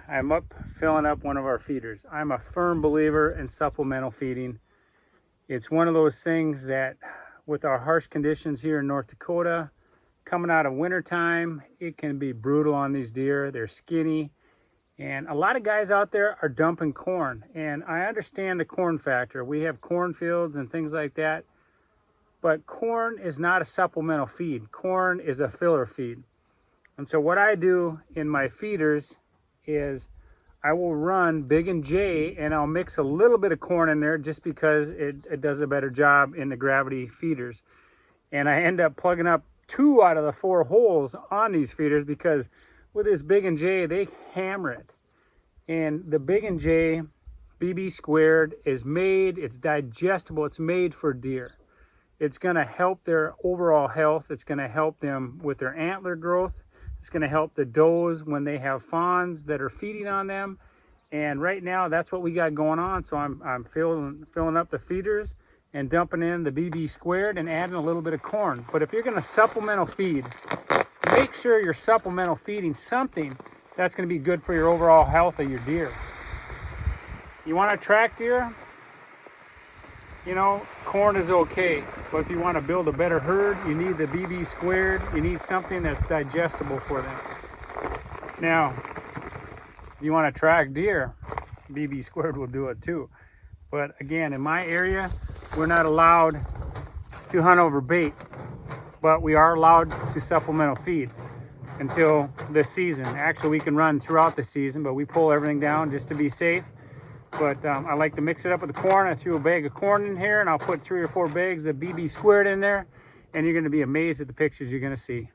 I'm up filling up one of our feeders. I'm a firm believer in supplemental feeding. It's one of those things that with our harsh conditions here in North Dakota, coming out of wintertime, it can be brutal on these deer. They're skinny. And a lot of guys out there are dumping corn. And I understand the corn factor. We have cornfields and things like that. But corn is not a supplemental feed. Corn is a filler feed. And so what I do in my feeders is I will run Big&J and I'll mix a little bit of corn in there just because it does a better job in the gravity feeders. And I end up plugging up 2 out of the 4 holes on these feeders because with this Big&J, they hammer it. And the Big&J BB squared is made, it's digestible, it's made for deer. It's gonna help their overall health. It's gonna help them with their antler growth. It's gonna help the does when they have fawns that are feeding on them. And right now, that's what we got going on. So I'm filling up the feeders and dumping in the BB squared and adding a little bit of corn. But if you're gonna supplemental feed, make sure you're supplemental feeding something that's gonna be good for your overall health of your deer. You wanna attract deer? You know, corn is okay, but if you want to build a better herd, you need the BB squared. You need something that's digestible for them. Now, if you want to track deer, BB squared will do it too. But again, in my area, we're not allowed to hunt over bait, but we are allowed to supplemental feed until this season. Actually, we can run throughout the season, but we pull everything down just to be safe. But I like to mix it up with the corn. I threw a bag of corn in here and I'll put 3 or 4 bags of BB squared in there and you're going to be amazed at the pictures you're going to see.